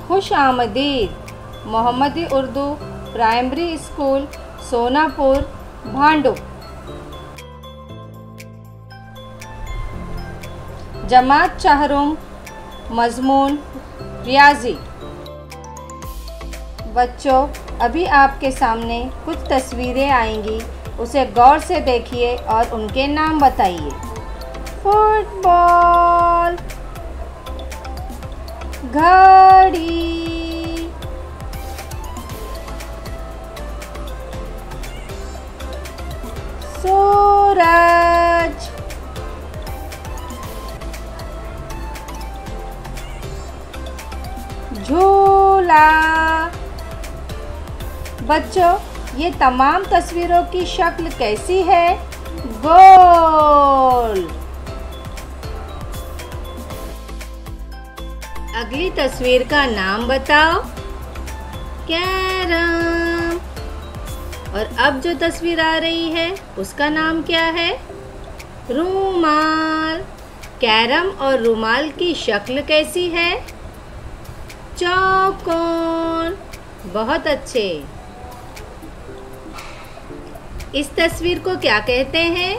खुश आमदीद मोहम्मदी Urdu primary school Sonapur Bhandup. जमात चहरुम मजमून रियाजी। बच्चों, अभी आपके सामने कुछ तस्वीरें आएंगी, उसे गौर से देखिए और उनके नाम बताइए। फुटबॉल, घड़ी, सूरज, झूला। बच्चों, ये तमाम तस्वीरों की शक्ल कैसी है? गोल। अगली तस्वीर का नाम बताओ। कैरम। और अब जो तस्वीर आ रही है उसका नाम क्या है? रूमाल। कैरम और रूमाल की शक्ल कैसी है? चौकोर। बहुत अच्छे। इस तस्वीर को क्या कहते हैं?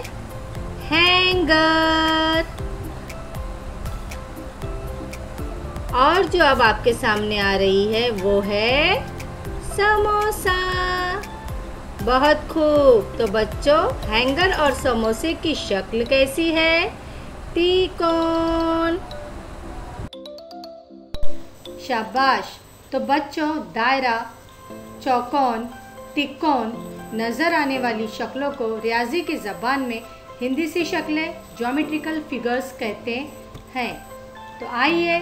हैंगर। और जो अब आपके सामने आ रही है वो है समोसा। बहुत खूब। तो बच्चों, हैंगर और समोसे की शक्ल कैसी है? त्रिकोण। शाबाश। तो बच्चों, दायरा, चौकोन, त्रिकोण नज़र आने वाली शक्लों को रियाजी की ज़बान में हिंदी सी शक्लें ज्योमेट्रिकल फिगर्स कहते हैं। तो आइए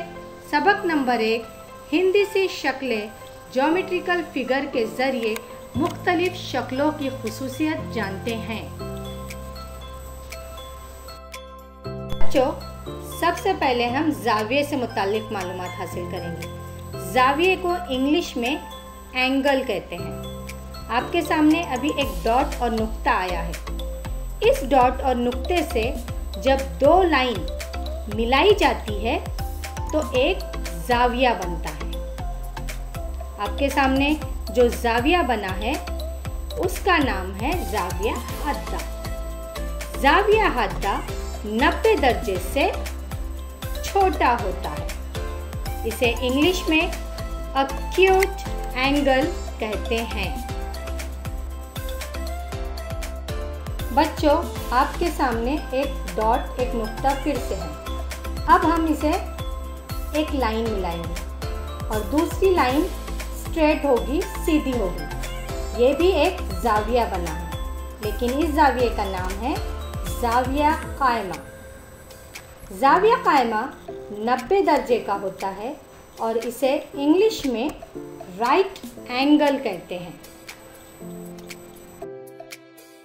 सबक नंबर 1 हिंदी सी शक्लें ज्योमेट्रिकल फिगर के ज़रिए मुख्तलिफ शक्लों की खुसूसियत जानते हैं। बच्चों, सबसे पहले हम ज़ाविये से मुताल्लिक मालूमात हासिल करेंगे। ज़ाविये को इंग्लिश में एंगल कहते हैं। आपके सामने अभी एक डॉट और नुक्ता आया है। इस डॉट और नुक्ते से जब दो लाइन मिलाई जाती है तो एक ज़ाविया बनता है। आपके सामने जो ज़ाविया बना है उसका नाम है ज़ाविया हद्दा। ज़ाविया हद्दा 90 दर्जे से छोटा होता है। इसे इंग्लिश में एक्यूट एंगल कहते हैं। बच्चों, आपके सामने एक डॉट, एक नुक्ता फिर से है। अब हम इसे एक लाइन मिलाएंगे और दूसरी लाइन स्ट्रेट होगी, सीधी होगी। ये भी एक ज़ाविया बना है, लेकिन इस ज़ाविये का नाम है ज़ाविया कायमा। ज़ाविया कायमा 90 दर्जे का होता है और इसे इंग्लिश में राइट एंगल कहते हैं।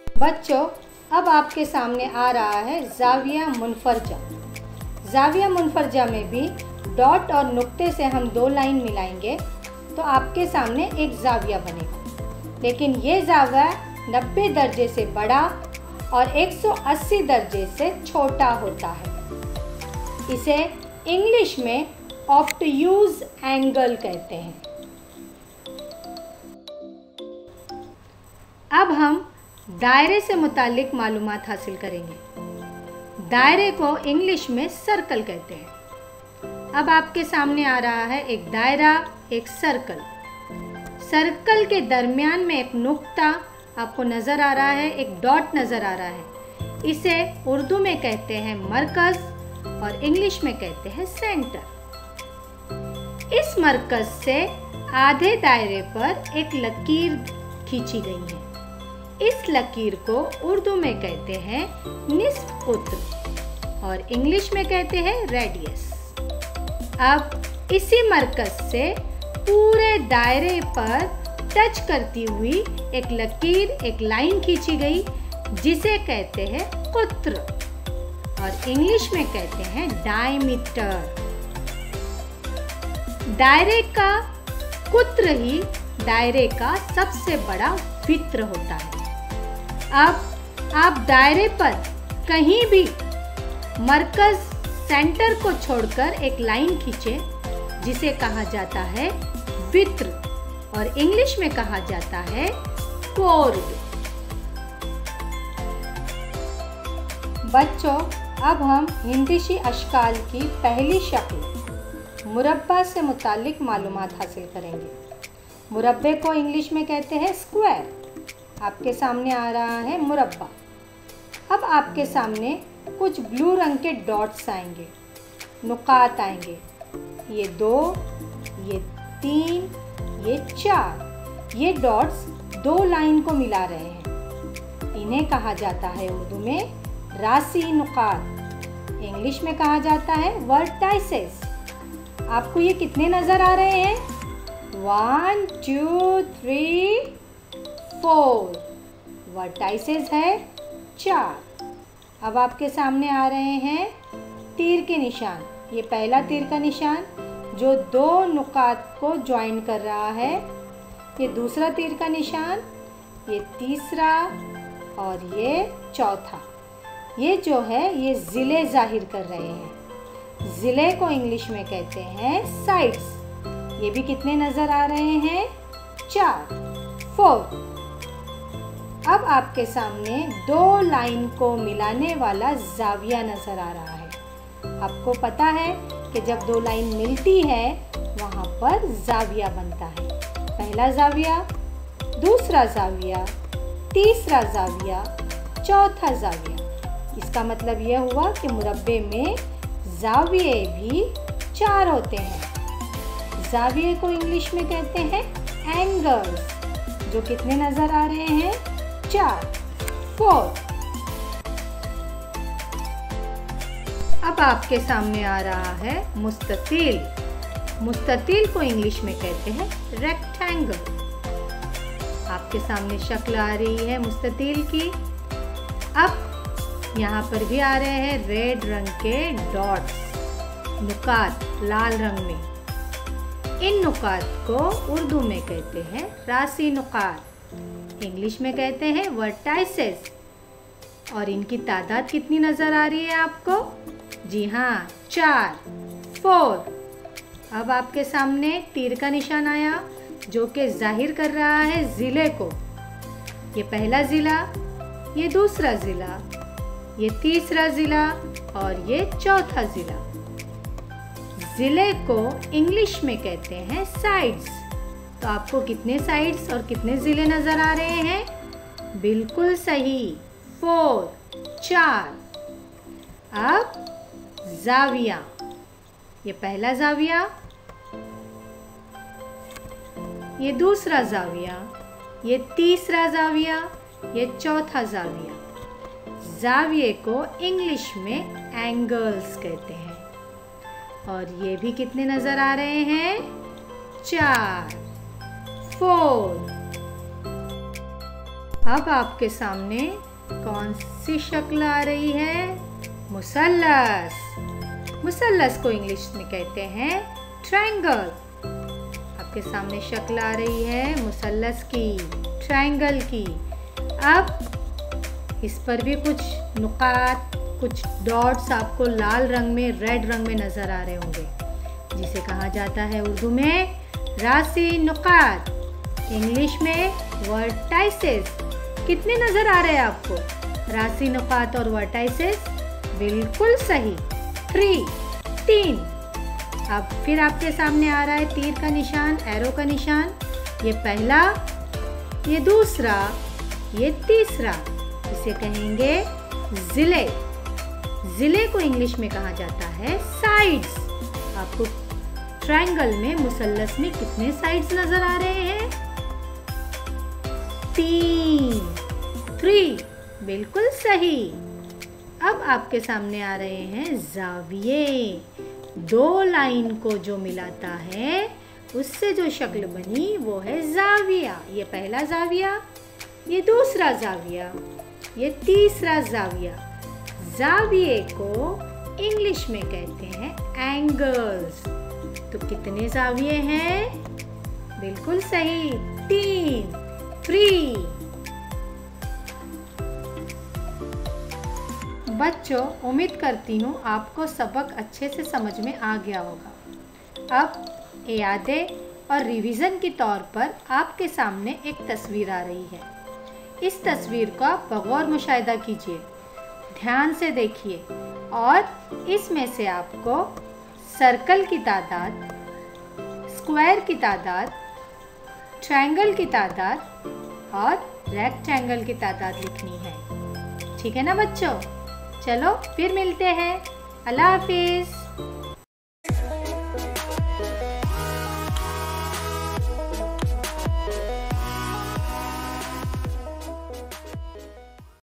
बच्चों, अब आपके सामने आ रहा है ज़ाविया मुनफरजा। ज़ाविया मुनफरजा में भी डॉट और नुक्ते से हम दो लाइन मिलाएंगे तो आपके सामने एक ज़ाविया बनेगा, लेकिन ये ज़ाविया 90 दर्जे से बड़ा और 180 दर्जे से छोटा होता है। इसे इंग्लिश में ऑब्टयूज एंगल कहते हैं। अब हम दायरे से मुताल्लिक मालूमात हासिल करेंगे। दायरे को इंग्लिश में सर्कल कहते हैं। अब आपके सामने आ रहा है एक दायरा, एक सर्कल। सर्कल के दरमियान में एक नुक्ता आपको नज़र आ रहा है, एक डॉट नज़र आ रहा है। इसे उर्दू में कहते हैं मरकज़ और इंग्लिश में कहते हैं सेंटर। इस मरकज़ से आधे दायरे पर एक लकीर खींची गई है। इस लकीर को उर्दू में कहते हैं निस्फ कुत्र और इंग्लिश में कहते हैं रेडियस। अब इसी मरकज़ से पूरे दायरे पर टच करती हुई एक लकीर, एक लाइन खींची गई जिसे कहते हैं कुत्र और इंग्लिश में कहते हैं डायमीटर। दायरे का कुत्र ही दायरे का सबसे बड़ा वित्र होता है। अब आप दायरे पर कहीं भी मरकज़, सेंटर को छोड़कर एक लाइन खींचें जिसे कहा जाता है वित्र और इंग्लिश में कहा जाता है कोर्ड। बच्चों, अब हम हिंदीशी अशकाल की पहली शक्ल मुरब्बा से मुताल्लिक मालूमात हासिल करेंगे। मुरब्बे को इंग्लिश में कहते हैं स्क्वायर। आपके सामने आ रहा है मुरब्बा। अब आपके सामने कुछ ब्लू रंग के डॉट्स आएंगे, नुकात आएंगे। ये 2, ये 3, ये 4। ये डॉट्स 2 लाइन को मिला रहे हैं। इन्हें कहा जाता है उर्दू में रासी नुकात, इंग्लिश में कहा जाता है वर्टाइसेस। आपको ये कितने नज़र आ रहे हैं? 1, 2, 3, 4। वर्टाइसेस है 4। अब आपके सामने आ रहे हैं तीर के निशान। ये पहला तीर का निशान जो 2 नुकात को ज्वाइन कर रहा है। ये दूसरा तीर का निशान, ये तीसरा और ये चौथा। ये जो है ये ज़िले ज़ाहिर कर रहे हैं। ज़िले को इंग्लिश में कहते हैं साइड्स। ये भी कितने नज़र आ रहे हैं? 4। अब आपके सामने 2 लाइन को मिलाने वाला ज़ाविया नज़र आ रहा है। आपको पता है कि जब 2 लाइन मिलती है वहाँ पर ज़ाविया बनता है। पहला ज़ाविया, दूसरा ज़ाविया, तीसरा ज़ाविया, चौथा ज़ाविया। इसका मतलब यह हुआ कि मुरब्बे में ज़ाविये भी 4 होते हैं। ज़ाविये को इंग्लिश में कहते हैं एंगल्स, जो कितने नज़र आ रहे हैं? 4। अब आपके सामने आ रहा है मुस्ततील। मुस्ततील को इंग्लिश में कहते हैं रेक्टेंगल। आपके सामने शक्ल आ रही है मुस्ततील की। अब यहाँ पर भी आ रहे हैं रेड रंग के डॉट्स, नुकात लाल रंग में। इन नुकात को उर्दू में कहते हैं रासी नुकात, इंग्लिश में कहते हैं वर्टाइसेस। और इनकी तादाद कितनी नज़र आ रही है आपको? जी हाँ, 4। अब आपके सामने तीर का निशान आया जो कि जाहिर कर रहा है ज़िले को। ये पहला ज़िला, ये दूसरा ज़िला, ये तीसरा ज़िला और ये चौथा ज़िला। ज़िले को इंग्लिश में कहते हैं साइड्स। तो आपको कितने साइड्स और कितने ज़िले नज़र आ रहे हैं? बिल्कुल सही, 4। अब ज़ाविया। ये पहला ज़ाविया, ये दूसरा ज़ाविया, ये तीसरा ज़ाविया, ये चौथा ज़ाविया। ज़ाविये को इंग्लिश में एंगल्स कहते हैं। और ये भी कितने नज़र आ रहे हैं? 4। अब आपके सामने कौन सी शक्ल आ रही है? मुसल्लस। मुसल्लस को इंग्लिश में कहते हैं ट्रायंगल। आपके सामने शक्ल आ रही है मुसल्लस की, ट्रायंगल की। अब इस पर भी कुछ नुकात, कुछ डॉट्स आपको लाल रंग में, रेड रंग में नज़र आ रहे होंगे, जिसे कहा जाता है उर्दू में रासी नुकात, इंग्लिश में वर्टाइसेस। कितने नज़र आ रहे हैं आपको? रासी नुकात और वर्टाइसेस। बिल्कुल सही, 3। अब फिर आपके सामने आ रहा है तीर का निशान, एरो का निशान। ये पहला, ये दूसरा, ये तीसरा। इसे कहेंगे ज़िले। ज़िले को इंग्लिश में कहा जाता है साइड्स। आपको ट्रायंगल में, मुसल्लस में कितने साइड्स नजर आ रहे हैं? 3। बिल्कुल सही। अब आपके सामने आ रहे हैं ज़ाविये। 2 लाइन को जो मिलाता है उससे जो शक्ल बनी वो है ज़ाविया। ये पहला ज़ाविया, ये दूसरा ज़ाविया, ये तीसरा ज़ाविया। ज़ाविये को इंग्लिश में कहते हैं एंगल्स। तो कितने ज़ाविये हैं? बिल्कुल सही, 3। बच्चों, उम्मीद करती हूँ आपको सबक अच्छे से समझ में आ गया होगा। अब यादें और रिवीजन के तौर पर आपके सामने एक तस्वीर आ रही है। इस तस्वीर का बगौर मुशाहिदा कीजिए, ध्यान से देखिए और इसमें से आपको सर्कल की तादाद, स्क्वायर की तादाद, ट्रायंगल की तादाद और रेक्टेंगल की तादाद लिखनी है। ठीक है ना बच्चों? चलो फिर मिलते हैं। अल्लाह हाफिज़।